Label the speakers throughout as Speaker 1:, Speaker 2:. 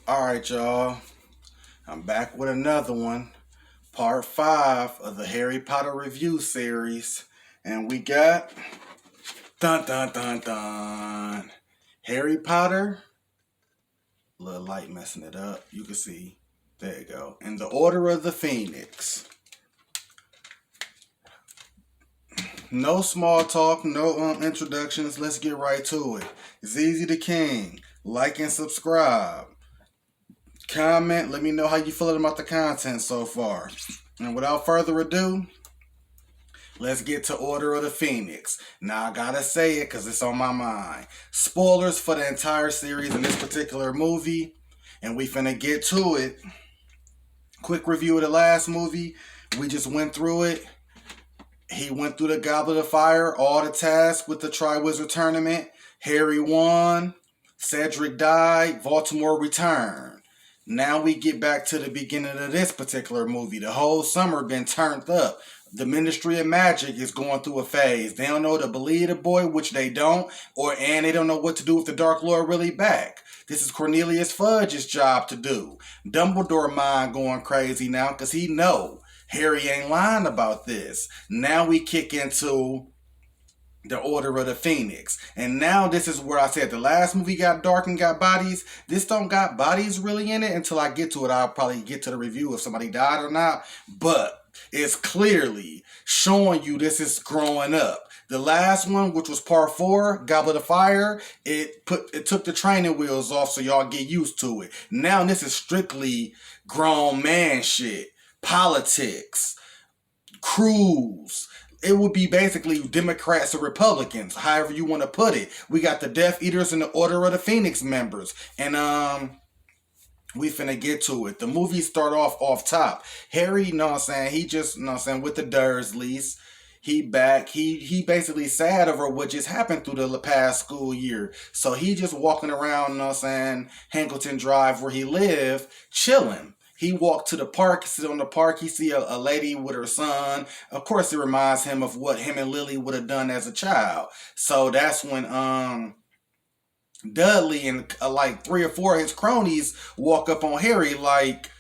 Speaker 1: Alright, y'all. I'm back with another one. Part 5 of the Harry Potter review series. And we got dun dun dun dun. Harry Potter. Little light messing it up. You can see. There you go. And the Order of the Phoenix. No small talk, no introductions. Let's get right to it. ZZ the King. Like and subscribe. Comment, let me know how you feeling about the content so far. And without further ado, let's get to Order of the Phoenix. Now I gotta say it because it's on my mind. Spoilers for the entire series in this particular movie. And we finna get to it. Quick review of the last movie. We just went through it. He went through the Goblet of Fire, all the tasks with the Triwizard Tournament. Harry won. Cedric died. Voldemort returned. Now we get back to the beginning of this particular movie. The whole summer been turned up. The Ministry of Magic is going through a phase. They don't know to believe the boy, which they don't, and they don't know what to do with the Dark Lord really back. This is Cornelius Fudge's job to do. Dumbledore mind going crazy now because he know Harry ain't lying about this. Now we kick into the Order of the Phoenix. And now this is where I said the last movie got dark and got bodies. This don't got bodies really in it until I get to it. I'll probably get to the review if somebody died or not. But it's clearly showing you this is growing up. The last one, which was part 4, Goblet of Fire, it took the training wheels off so y'all get used to it. Now this is strictly grown man shit. Politics. Crews. It would be basically Democrats or Republicans, however you want to put it. We got the Death Eaters and the Order of the Phoenix members. And we finna get to it. The movie start off top. Harry, you know what I'm saying, he just, you know what I'm saying, with the Dursleys. He back. He basically sad over what just happened through the past school year. So he just walking around, you know what I'm saying, Hankleton Drive where he live, chilling. He walked to the park, sit on the park, he see a lady with her son. Of course, it reminds him of what him and Lily would have done as a child. So that's when Dudley and like 3 or 4 of his cronies walk up on Harry like,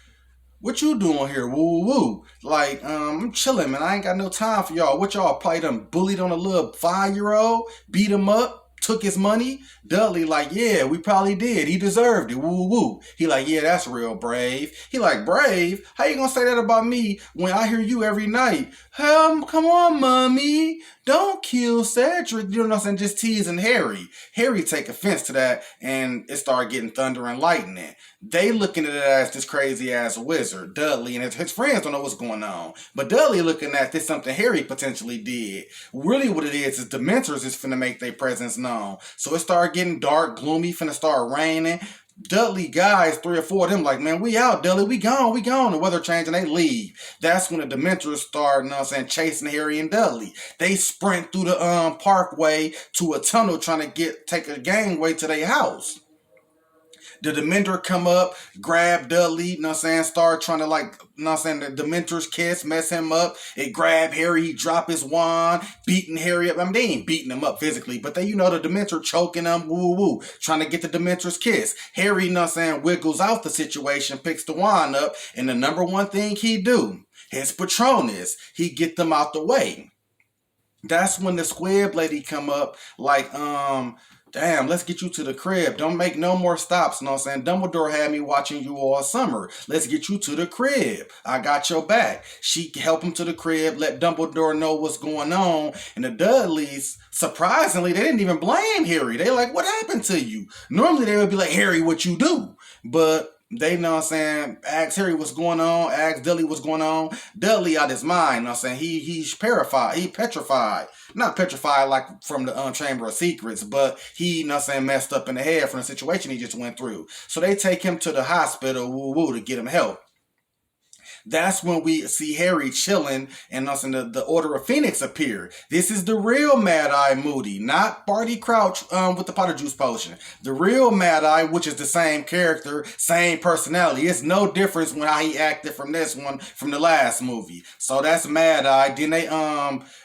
Speaker 1: what you doing here? Woo woo woo. Like, I'm chilling, man. I ain't got no time for y'all. What y'all probably done bullied on a little 5-year-old, beat him up, took his money? Dudley like, yeah, we probably did. He deserved it. Woo woo. He like, yeah, that's real brave. He like, brave? How you gonna say that about me when I hear you every night? Come on, mommy. Don't kill Cedric. You know what I'm saying? Just teasing Harry. Harry take offense to that and it started getting thunder and lightning. They looking at it as this crazy ass wizard. Dudley and his friends don't know what's going on. But Dudley looking at this something Harry potentially did. Really what it is Dementors is finna make their presence known. So it started getting dark, gloomy, finna start raining. Dudley guys, 3 or 4 of them like, man, we out, Dudley, we gone. The weather changed and they leave. That's when the Dementors start, you know what I'm saying, chasing Harry and Dudley. They sprint through the parkway to a tunnel trying to take a gangway to their house. The Dementor come up, grab Dudley, you know what I'm saying, start trying to like, you know what I'm saying, the Dementor's kiss, mess him up. It grab Harry, he drop his wand, beating Harry up. I mean, they ain't beating him up physically, but they, you know, the Dementor choking him, woo woo, trying to get the Dementor's kiss. Harry, you know what I'm saying, wiggles out the situation, picks the wand up, and the number one thing he do, his Patronus, he get them out the way. That's when the squib lady come up like, damn, let's get you to the crib. Don't make no more stops. You know what I'm saying? Dumbledore had me watching you all summer. Let's get you to the crib. I got your back. She help him to the crib, let Dumbledore know what's going on. And the Dudleys, surprisingly, they didn't even blame Harry. They like, what happened to you? Normally they would be like, Harry, what you do? But they, know what I'm saying, asked Harry what's going on, asked Dudley what's going on. Dudley out his mind, know what I'm saying, he's petrified. Not petrified like from the Chamber of Secrets, but he, know what I'm saying, messed up in the head from the situation he just went through. So they take him to the hospital, woo woo, to get him help. That's when we see Harry chilling and us in the Order of Phoenix appear. This is the real Mad Eye Moody, not Barty Crouch with the Potter Juice potion. The real Mad Eye, which is the same character, same personality. It's no difference when how he acted from this one from the last movie. So that's Mad Eye. Then they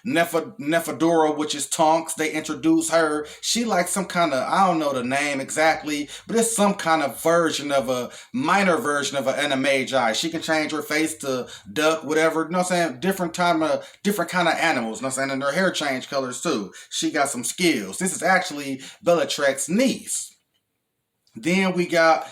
Speaker 1: Nephadora, which is Tonks. They introduce her. She like some kind of, I don't know the name exactly, but it's some kind of version of a minor version of an Animagi. She can change her face to duck, whatever. You know what I'm saying? Different kind of animals. You know what I'm saying? And her hair change colors too. She got some skills. This is actually Bellatrix's niece. Then we got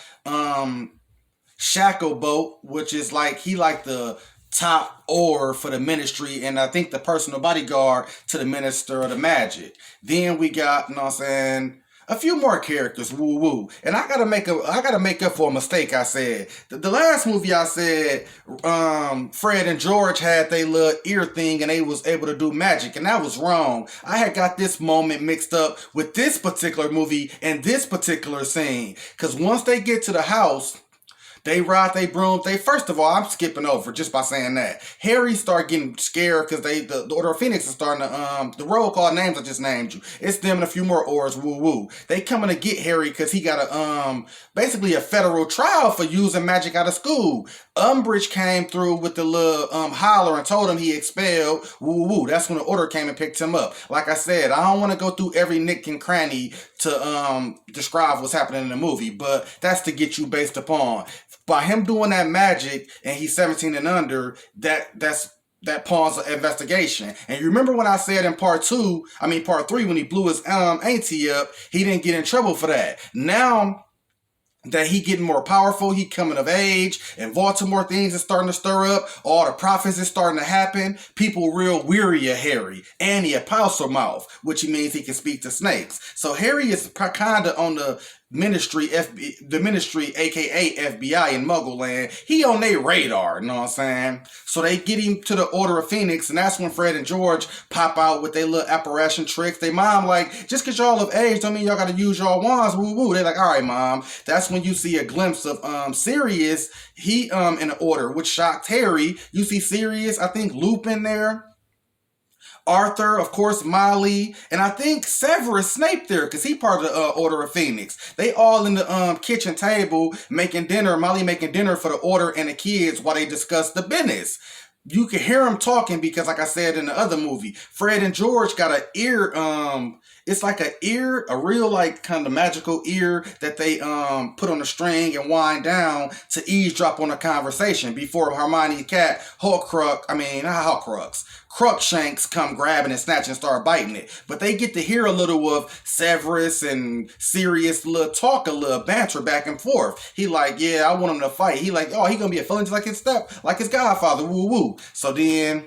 Speaker 1: Shacklebolt, which is like he like the top or for the ministry, and I think the personal bodyguard to the minister of the magic. Then we got, you know what I'm saying, a few more characters, woo woo. And I gotta make up for a mistake I said. The last movie I said, Fred and George had their little ear thing and they was able to do magic, and that was wrong. I had got this moment mixed up with this particular movie and this particular scene. Cause once they get to the house, they ride they broom. First of all, I'm skipping over just by saying that. Harry start getting scared because the Order of Phoenix is starting to the roll call names I just named you. It's them and a few more Ors, woo woo. They coming to get Harry because he got a basically a federal trial for using magic out of school. Umbridge came through with the little holler and told him he expelled, woo woo. That's when the Order came and picked him up. Like I said, I don't want to go through every nick and cranny to describe what's happening in the movie, but that's to get you based upon. By him doing that magic and he's 17 and under, that pawns an investigation. And you remember when I said in part 3, when he blew his auntie up, he didn't get in trouble for that. Now that he getting more powerful, he coming of age, and Baltimore things is starting to stir up, all the profits is starting to happen, people real weary of Harry, and he a power mouth, which means he can speak to snakes. So Harry is kind of on the ministry, aka FBI in Muggle land. He on their radar, you know what I'm saying? So they get him to the Order of Phoenix, and that's when Fred and George pop out with their little apparition tricks. They mom like, just cause y'all of age don't mean y'all gotta use y'all wands, woo woo. They like, all right, mom. That's when you see a glimpse of Sirius, he in the Order, which shocked Harry. You see Sirius, I think Lupin there, Arthur, of course, Molly, and I think Severus Snape there, because he part of the Order of Phoenix. They all in the kitchen table making dinner, Molly making dinner for the Order and the kids while they discuss the business. You can hear them talking because, like I said in the other movie, Fred and George got an ear, it's like an ear, a real like kind of magical ear that they put on a string and wind down to eavesdrop on a conversation before Hermione cat Crookshanks come grabbing and snatching and start biting it. But they get to hear a little of Severus and Sirius little talk, a little banter back and forth. He like, yeah, I want him to fight. He like, oh, he gonna be a villain just like his godfather, woo woo. So then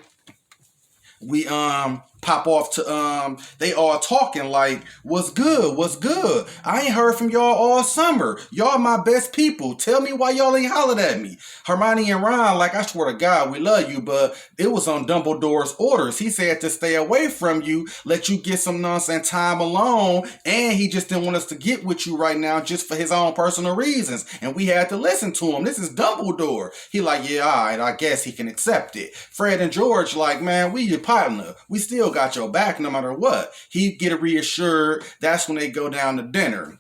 Speaker 1: we pop off to they all talking like, what's good, I ain't heard from y'all all summer, y'all my best people, tell me why y'all ain't hollered at me. Hermione and Ron like, I swear to God we love you, but it was on Dumbledore's orders. He said to stay away from you, let you get some nonsense time alone, and he just didn't want us to get with you right now just for his own personal reasons, and we had to listen to him. This is Dumbledore. He like, yeah, alright, I guess he can accept it. Fred and George like, man, we your partner, we still got your back no matter what. He get reassured. That's when they go down to dinner.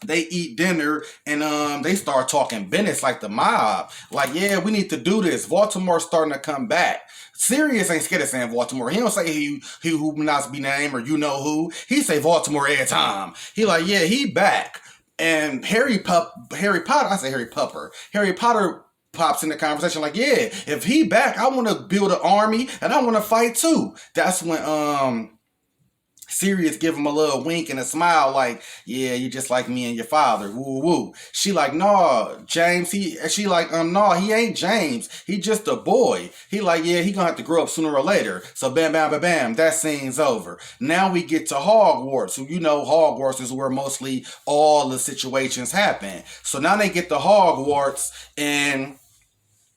Speaker 1: They eat dinner and they start talking business like the mob. Like, yeah, we need to do this. Baltimore's starting to come back. Sirius ain't scared of saying Baltimore. He don't say he who not be named or you know who. He say Baltimore every time. He like, yeah, he back. And Harry Potter pops in the conversation like, yeah, if he back, I want to build an army and I want to fight too. That's when Sirius give him a little wink and a smile like, yeah, you just like me and your father, woo woo. She like, nah, James, she like, nah, he ain't James, he just a boy. He like, yeah, he gonna have to grow up sooner or later. So bam, bam, bam, bam, that scene's over. Now we get to Hogwarts. So you know Hogwarts is where mostly all the situations happen. So now they get to Hogwarts and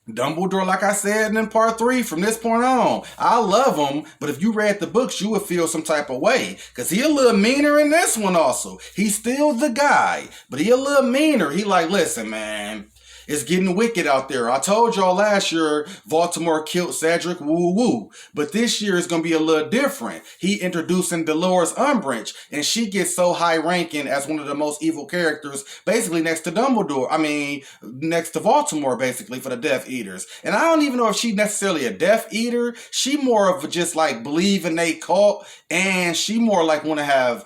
Speaker 1: Dumbledore, like I said in part 3, from this point on, I love him, but if you read the books, you would feel some type of way, because he a little meaner in this one also. He's still the guy, but he a little meaner. He like, listen, man, It's getting wicked out there. I told y'all last year Baltimore killed Cedric, woo woo. But this year is going to be a little different. He introducing Dolores Umbridge, and she gets so high ranking as one of the most evil characters, basically next to Dumbledore. I mean, next to Baltimore, basically, for the Death Eaters. And I don't even know if she's necessarily a Death Eater. She more of just like believe in a cult, and she more like want to have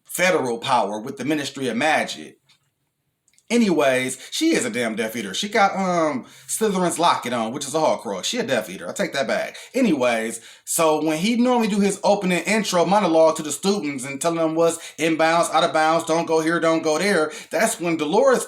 Speaker 1: federal power with the Ministry of Magic. Anyways, she is a damn Death Eater. She got Slytherin's locket on, which is a Horcrux. She a Death Eater. I take that back. Anyways, so when he normally do his opening intro monologue to the students and telling them what's inbounds, out of bounds, don't go here, don't go there, that's when Dolores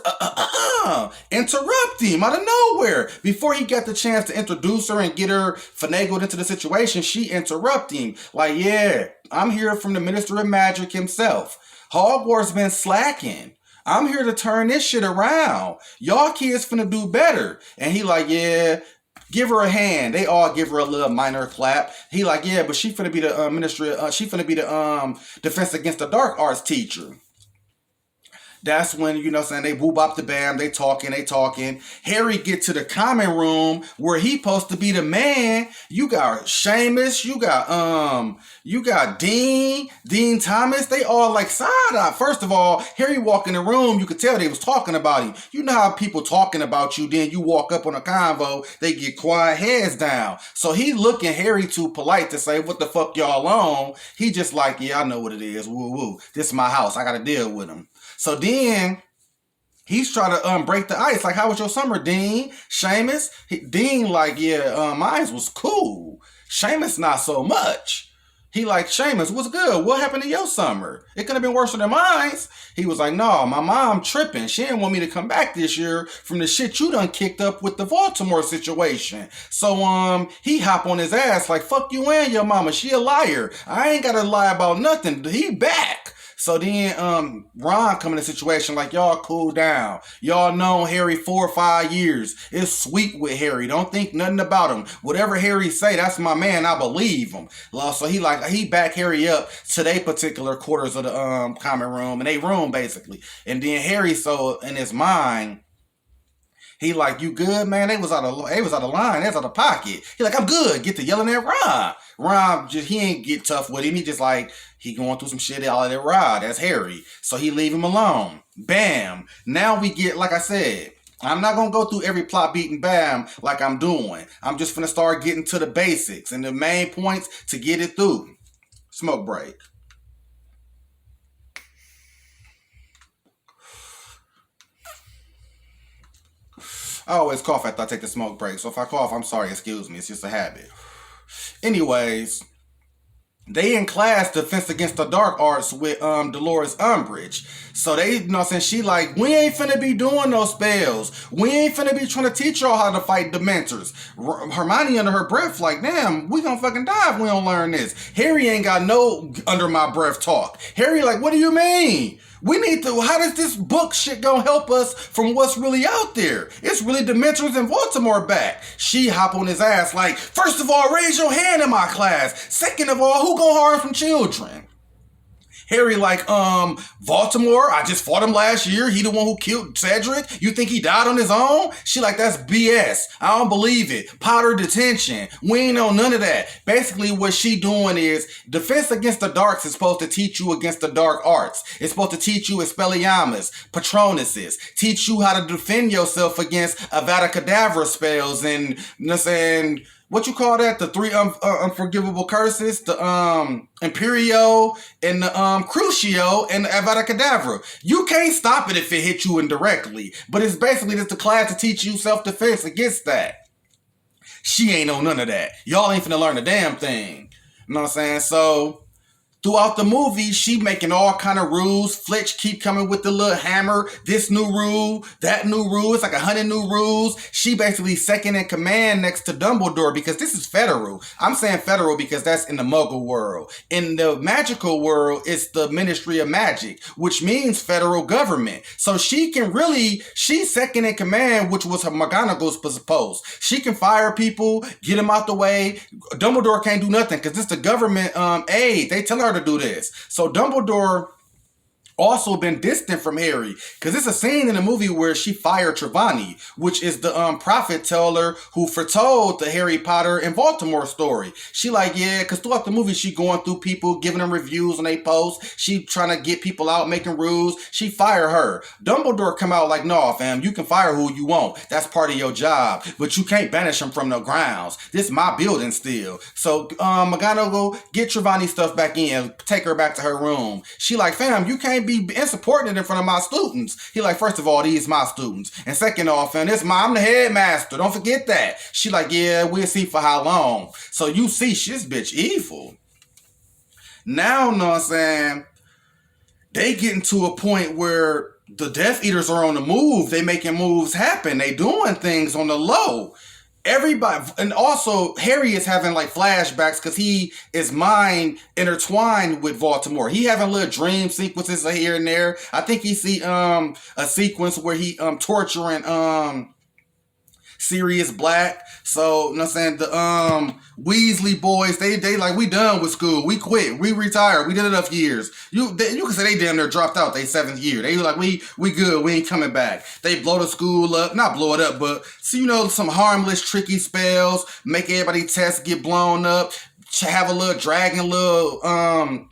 Speaker 1: interrupt him out of nowhere. Before he got the chance to introduce her and get her finagled into the situation, she interrupt him. Like, yeah, I'm here from the Minister of Magic himself. Hogwarts been slacking. I'm here to turn this shit around. Y'all kids finna do better. And he like, yeah, give her a hand. They all give her a little minor clap. He like, yeah, but she finna be the she finna be the Defense Against the Dark Arts teacher. That's when, you know what I'm saying, they whoop up the bam, they talking. Harry get to the common room where he supposed to be the man. You got Seamus, you got Dean Thomas, they all like side eye. First of all, Harry walk in the room, you could tell they was talking about him. You know how people talking about you, then you walk up on a convo, they get quiet, heads down. So he looking Harry too polite to say, what the fuck y'all on? He just like, yeah, I know what it is, woo woo. This is my house, I gotta deal with him. So then he's trying to break the ice. Like, how was your summer, Dean? Seamus? Dean like, yeah, mine was cool. Seamus not so much. He like, Seamus, what's good? What happened to your summer? It could have been worse than mine. He was like, no, my mom tripping. She didn't want me to come back this year from the shit you done kicked up with the Baltimore situation. So he hop on his ass like, fuck you and your mama. She a liar. I ain't gotta lie about nothing. He back. So then Ron come in a situation like, y'all cool down. Y'all known Harry 4 or 5 years. It's sweet with Harry. Don't think nothing about him. Whatever Harry say, that's my man. I believe him. So he back Harry up to their particular quarters of the common room, and they room basically. And then Harry, so in his mind, he like, you good, man? They was out of line. They was out of pocket. He like, I'm good. Get to yelling at Ron. Ron just, he ain't get tough with him. He just like, he going through some shit all at Rod. That's Harry. So he leave him alone. Bam. Now we get, like I said, I'm not going to go through every plot beat and bam like I'm doing. I'm just going to start getting to the basics and the main points to get it through. Smoke break. I always cough after I take the smoke break. So if I cough, I'm sorry. Excuse me. It's just a habit. Anyways, they in class Defense Against the Dark Arts with Dolores Umbridge. So they, you know what I'm saying, she like, we ain't finna be doing no spells. We ain't finna be trying to teach y'all how to fight Dementors. Hermione under her breath like, damn, we gonna fucking die if we don't learn this. Harry ain't got no under my breath talk. Harry like, what do you mean? We need to, how does this book shit gonna help us from what's really out there? It's really Dementors in Baltimore back. She hop on his ass like, first of all, raise your hand in my class. Second of all, who gonna harm from children? Harry like, Baltimore, I just fought him last year. He the one who killed Cedric. You think he died on his own? She like, that's BS. I don't believe it. Potter detention. We ain't know none of that. Basically what she doing is Defense Against the Darks is supposed to teach you against the dark arts. It's supposed to teach you Expelliarmus, Patronuses, teach you how to defend yourself against Avada Kedavra spells and, you know what I'm saying, what you call that? The 3 unforgivable curses, the Imperio and the Crucio and the Avada Kedavra. You can't stop it if it hits you indirectly, but it's basically just a class to teach you self-defense against that. She ain't know none of that. Y'all ain't finna learn a damn thing. You know what I'm saying? So throughout the movie, she making all kind of rules. Fletch keep coming with the little hammer. This new rule, that new rule. It's like 100 new rules. She basically second in command next to Dumbledore because this is federal. I'm saying federal because that's in the Muggle world. In the magical world, it's the Ministry of Magic, which means federal government. So she can really, she's second in command, which was her McGonagall's post. She can fire people, get them out the way. Dumbledore can't do nothing because this is the government aid. They tell her to do this. So Dumbledore also been distant from Harry, because it's a scene in the movie where she fired Trelawney, which is the prophet teller who foretold the Harry Potter and Baltimore story. She like, yeah, because throughout the movie she going through people, giving them reviews on they posts. She trying to get people out, making rules. She fire her. Dumbledore come out like, no, fam, you can fire who you want. That's part of your job, but you can't banish them from the grounds. This is my building still. So McGonagall, get Trelawney's stuff back in, take her back to her room. She like, fam, you can't be insubordinate in front of my students. He like, first of all, these my students. And second off, fam, I'm the headmaster. Don't forget that. She like, yeah, we'll see for how long. So you see, this bitch evil. Now, know what I'm saying? They getting to a point where the Death Eaters are on the move. They making moves happen. They doing things on the low. Everybody, and also Harry is having like flashbacks because he is mind intertwined with Baltimore. He having little dream sequences here and there. I think he see a sequence where he torturing Serious Black. So, you know what I'm saying, the Weasley boys, they like, we done with school. We quit. We retired. We did enough years. You can say they damn near dropped out they 7th year. They like, we good. We ain't coming back. They blow the school up. Not blow it up, but so, you know, some harmless, tricky spells, make everybody tests get blown up, have a little dragon, little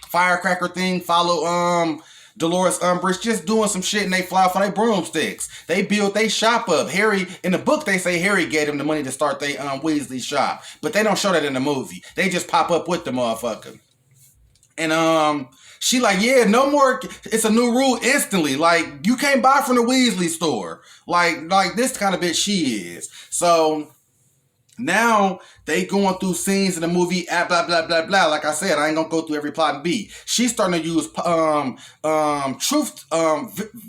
Speaker 1: firecracker thing, follow Dolores Umbridge, just doing some shit, and they fly off on their broomsticks. They build they shop up. Harry, in the book, they say Harry gave them the money to start their Weasley shop, but they don't show that in the movie. They just pop up with the motherfucker. And she like, yeah, no more. It's a new rule instantly. Like, you can't buy from the Weasley store. Like this kind of bitch she is. So now they going through scenes in the movie, blah blah blah blah. Like I said, I ain't gonna go through every plot and beat. She's starting to use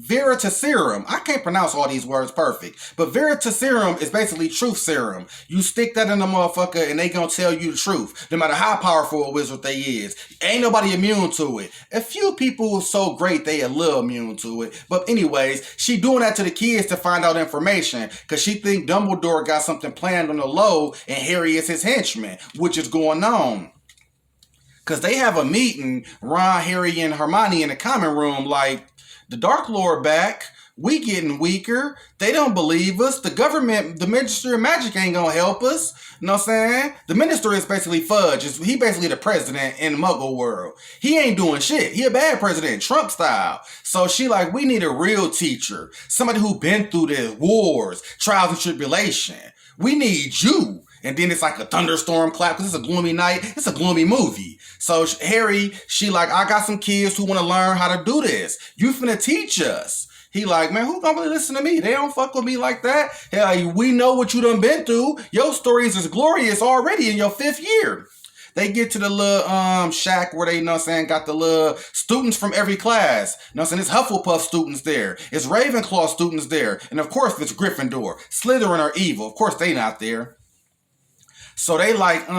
Speaker 1: Veritaserum. I can't pronounce all these words perfect, but Veritaserum is basically truth serum. You stick that in the motherfucker, and they gonna tell you the truth, no matter how powerful a wizard they is. Ain't nobody immune to it. A few people so great they a little immune to it. But anyways, she doing that to the kids to find out information because she think Dumbledore got something planned on the low, and Harry is his henchman, which is going on. Because they have a meeting, Ron, Harry, and Hermione in the common room, like, the Dark Lord back, we getting weaker, they don't believe us, the government, the Ministry of Magic ain't gonna help us, you know what I'm saying? The Minister is basically Fudge, he basically the president in the Muggle world. He ain't doing shit, he a bad president, Trump style. So she like, we need a real teacher, somebody who been through the wars, trials and tribulation. We need you. And then it's like a thunderstorm clap because it's a gloomy night. It's a gloomy movie. So Harry, she like, I got some kids who want to learn how to do this. You finna teach us. He like, man, who gonna really listen to me? They don't fuck with me like that. Hell, we know what you done been through. Your stories is glorious already in your 5th year. They get to the little shack where they, you know what I'm saying, got the little students from every class. You know what I'm saying? It's Hufflepuff students there. It's Ravenclaw students there. And of course, it's Gryffindor. Slytherin are evil. Of course, they not there. So they like,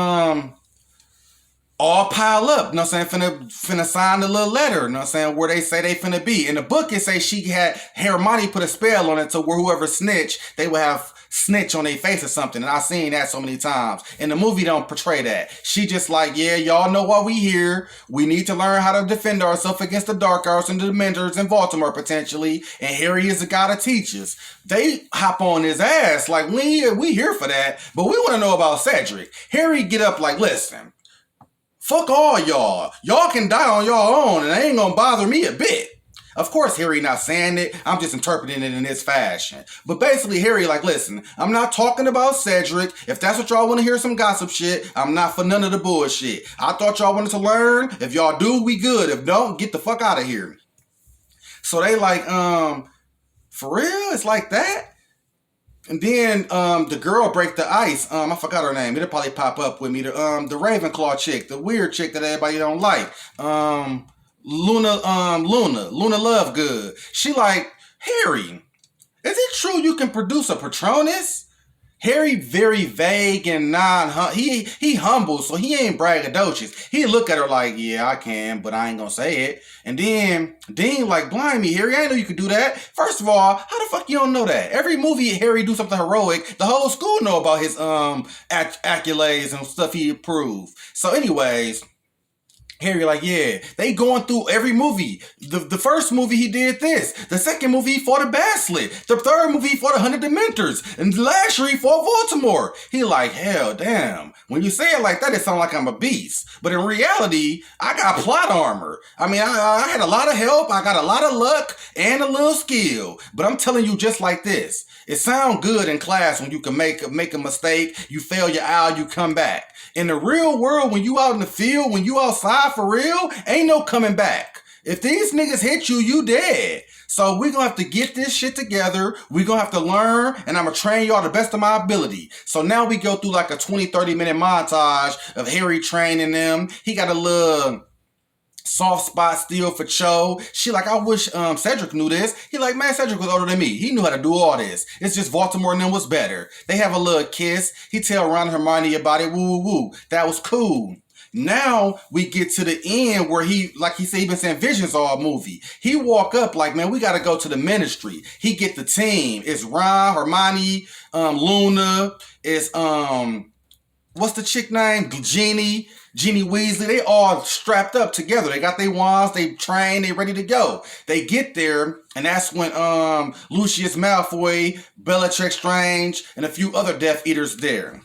Speaker 1: all pile up, you know what I'm saying, finna sign the little letter, you know what I'm saying, where they say they finna be. In the book, it say she had, Hermione put a spell on it to where whoever snitch, they would have snitch on their face or something, and I've seen that so many times. And the movie don't portray that. She just like, yeah, y'all know why we here. We need to learn how to defend ourselves against the dark arts and the Dementors in Baltimore, potentially, and Harry is the guy to teach us. They hop on his ass, like, we here for that, but we want to know about Cedric. Harry get up like, listen, fuck all y'all. Y'all can die on your own, and it ain't gonna bother me a bit. Of course, Harry not saying it. I'm just interpreting it in this fashion. But basically, Harry like, listen, I'm not talking about Cedric. If that's what y'all want to hear some gossip shit, I'm not for none of the bullshit. I thought y'all wanted to learn. If y'all do, we good. If don't, get the fuck out of here. So they like, for real? It's like that? And then the girl break the ice. I forgot her name. It'll probably pop up with me. The Ravenclaw chick, the weird chick that everybody don't like. Luna Lovegood. She like, Harry, is it true you can produce a Patronus? Harry very vague and he humble, so he ain't braggadocious. He look at her like, yeah, I can, but I ain't gonna say it. And then Dean like, blind me, Harry, I didn't know you could do that. First of all, how the fuck you don't know that? Every movie Harry do something heroic, the whole school know about his accolades and stuff he approved. So anyways, Harry like, yeah, they going through every movie. The first movie he did this. The second movie he fought a Baslet. The third movie he fought 100 Dementors. And the last year he fought Baltimore. He like, hell damn. When you say it like that, it sounds like I'm a beast. But in reality, I got plot armor. I mean, I had a lot of help. I got a lot of luck and a little skill. But I'm telling you just like this. It sounds good in class when you can make a mistake. You fail your hour, you come back. In the real world, when you out in the field, when you outside for real, ain't no coming back. If these niggas hit you, you dead. So we gonna have to get this shit together. We gonna have to learn, and I'm gonna train y'all the best of my ability. So now we go through like a 20-30 minute montage of Harry training them. He got a little soft spot still for Cho. She like, I wish Cedric knew this. He like, man, Cedric was older than me. He knew how to do all this. It's just Baltimore and them was better. They have a little kiss. He tell Ron and Hermione about it. Woo, woo, woo. That was cool. Now we get to the end where he, like he said, he been saying visions all movie. He walk up like, man, we got to go to the ministry. He get the team. It's Ron, Hermione, Luna. It's, what's the chick name? Jeannie Weasley, they all strapped up together. They got their wands, they trained, they ready to go. They get there, and that's when Lucius Malfoy, Bellatrix Strange, and a few other Death Eaters there.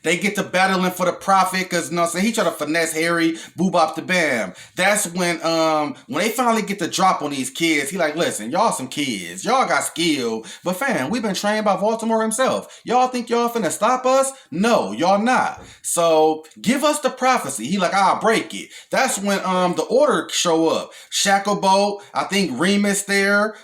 Speaker 1: They get to battling for the prophet because, you know what I'm saying, he try to finesse Harry, boobop the bam. That's when they finally get the drop on these kids, he like, listen, y'all some kids. Y'all got skill. But fam, we've been trained by Baltimore himself. Y'all think y'all finna stop us? No, y'all not. So give us the prophecy. He like, I'll break it. That's when the order show up. Shacklebolt, I think Remus there,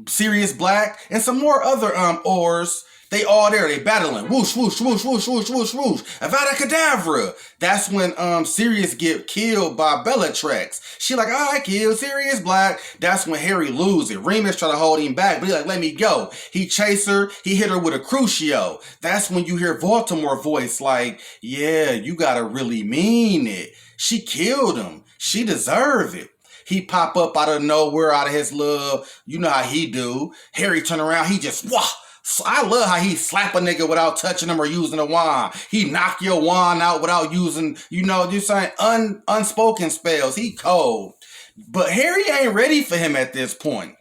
Speaker 1: Serious Black, and some more other Oars. They all there, they battling. Whoosh, whoosh, whoosh, whoosh, whoosh, whoosh, whoosh. Avada Kedavra. That's when Sirius get killed by Bellatrix. She like, I killed Serious Black. That's when Harry lose it. Remus try to hold him back, but he like, let me go. He chase her. He hit her with a Crucio. That's when you hear Baltimore voice like, yeah, you gotta really mean it. She killed him. She deserve it. He pop up out of nowhere, out of his little, you know how he do. Harry turn around, he just, wah. So I love how he slap a nigga without touching him or using a wand. He knock your wand out without using, you know, just saying unspoken spells. He cold. But Harry ain't ready for him at this point.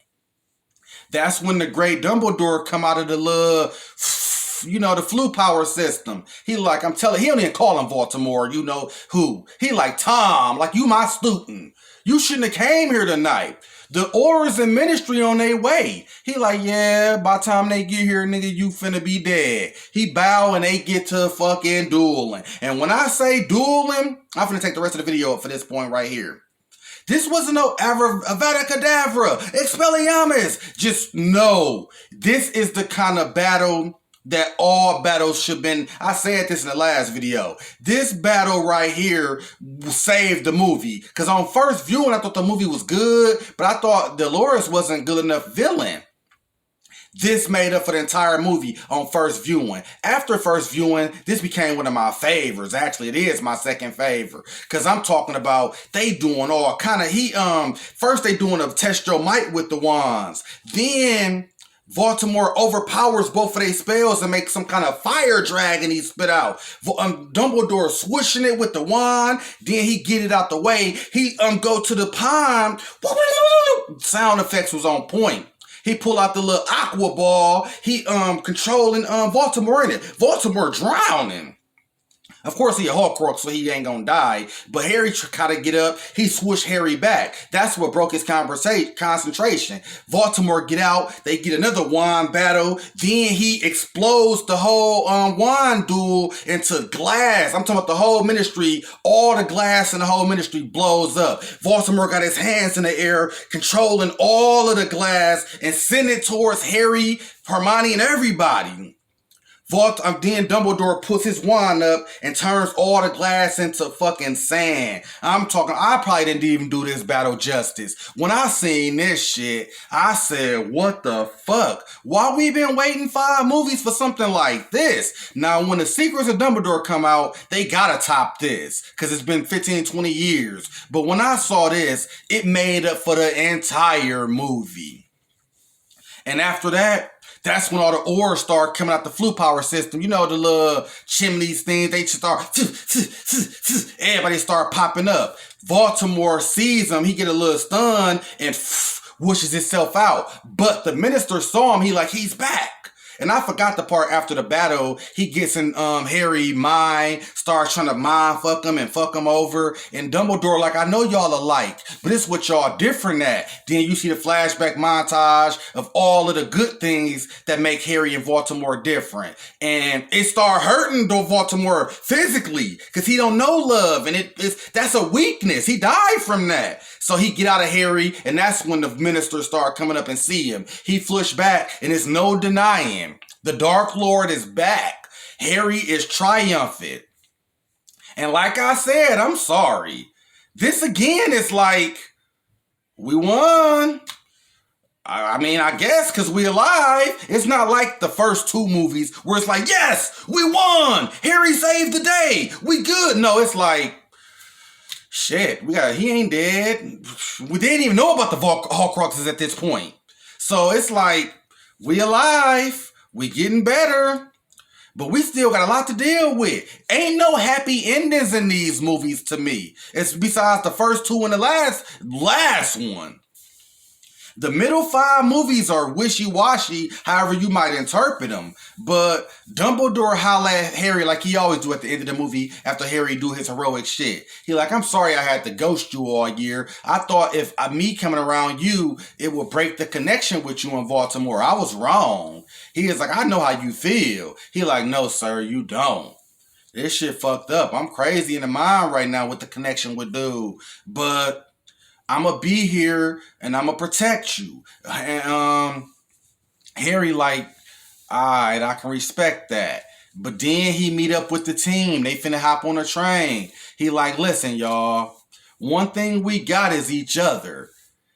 Speaker 1: That's when the great Dumbledore come out of the little, you know, the flu power system. He like, I'm telling, he don't even call him Baltimore, you know who. He like, Tom, like you my student. You shouldn't have came here tonight. The orders and ministry on their way. He like, yeah, by the time they get here, nigga, you finna be dead. He bow and they get to fucking dueling. And when I say dueling, I'm finna take the rest of the video up for this point right here. This wasn't no Avada Kedavra, Expelliarmus. Just no. This is the kind of battle that all battles should have been. I said this in the last video. This battle right here saved the movie. Because on first viewing, I thought the movie was good, but I thought Dolores wasn't good enough villain. This made up for the entire movie on first viewing. After first viewing, this became one of my favorites. Actually, it is my second favorite. Because I'm talking about they doing all kind of, first they doing a test your might with the wands. Then Baltimore overpowers both of their spells and makes some kind of fire dragon he spit out. Dumbledore swishing it with the wand. Then he get it out the way. He go to the pond. Sound effects was on point. He pull out the little aqua ball. He controlling Baltimore in it. Baltimore drowning. Of course, he a Horcrux, so he ain't gonna die. But Harry gotta get up. He swished Harry back. That's what broke his concentration. Baltimore get out. They get another wand battle. Then he explodes the whole wand duel into glass. I'm talking about the whole ministry. All the glass in the whole ministry blows up. Baltimore got his hands in the air, controlling all of the glass and send it towards Harry, Hermione, and everybody. Then Dumbledore puts his wand up and turns all the glass into fucking sand. I'm talking, I probably didn't even do this battle justice. When I seen this shit, I said, what the fuck? Why we been waiting 5 movies for something like this? Now, when the Secrets of Dumbledore come out, they gotta top this. Because it's been 15, 20 years. But when I saw this, it made up for the entire movie. And after that, That's when all the ores start coming out the flue power system. You know, the little chimneys things, they start, everybody start popping up. Baltimore sees him, he get a little stun and whooshes itself out. But the minister saw him, he's back. And I forgot the part after the battle, he gets in Harry mind, starts trying to mind fuck him and fuck him over. And Dumbledore, I know y'all alike, but it's what y'all different at. Then you see the flashback montage of all of the good things that make Harry and Voldemort different. And it start hurting Voldemort physically, because he don't know love, and that's a weakness. He died from that. So he get out of Harry, and that's when the ministers start coming up and see him. He flush back, and it's no denying. The Dark Lord is back. Harry is triumphant. And like I said, I'm sorry. This again is we won. I mean, I guess because we alive. It's not like the first two movies where it's yes, we won. Harry saved the day. We good. No, it's shit, he ain't dead. We didn't even know about the Horcruxes at this point. So it's we alive. We getting better. But we still got a lot to deal with. Ain't no happy endings in these movies to me. It's besides the first two and the last one. The middle 5 movies are wishy-washy, however you might interpret them. But Dumbledore holla at Harry like he always do at the end of the movie after Harry do his heroic shit. He I'm sorry I had to ghost you all year. I thought if me coming around you, it would break the connection with you in Baltimore. I was wrong. He is I know how you feel. He no, sir, you don't. This shit fucked up. I'm crazy in the mind right now with the connection with dude. But I'm going to be here and I'm going to protect you. And Harry all right, I can respect that. But then he meet up with the team. They finna hop on a train. He listen, y'all. One thing we got is each other.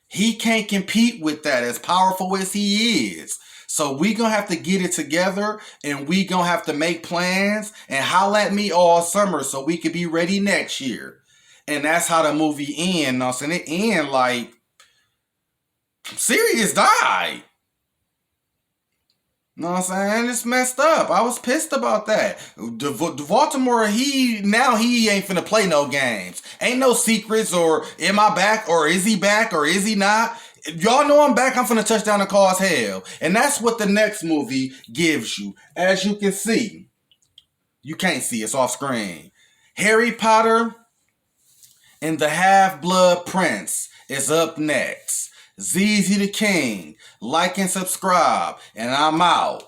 Speaker 1: He can't compete with that as powerful as he is. So we gonna have to get it together and we gonna have to make plans and holla at me all summer so we can be ready next year. And that's how the movie ends. No, and it end Serious died. Know what I'm saying? It's messed up. I was pissed about that. The Baltimore, he ain't finna play no games. Ain't no secrets or am I back or is he back or is he not? If y'all know I'm back, I'm finna touch down and cause hell. And that's what the next movie gives you. As you can see. You can't see, it's off screen. Harry Potter and the Half-Blood Prince is up next. ZZ the King. Like and subscribe. And I'm out.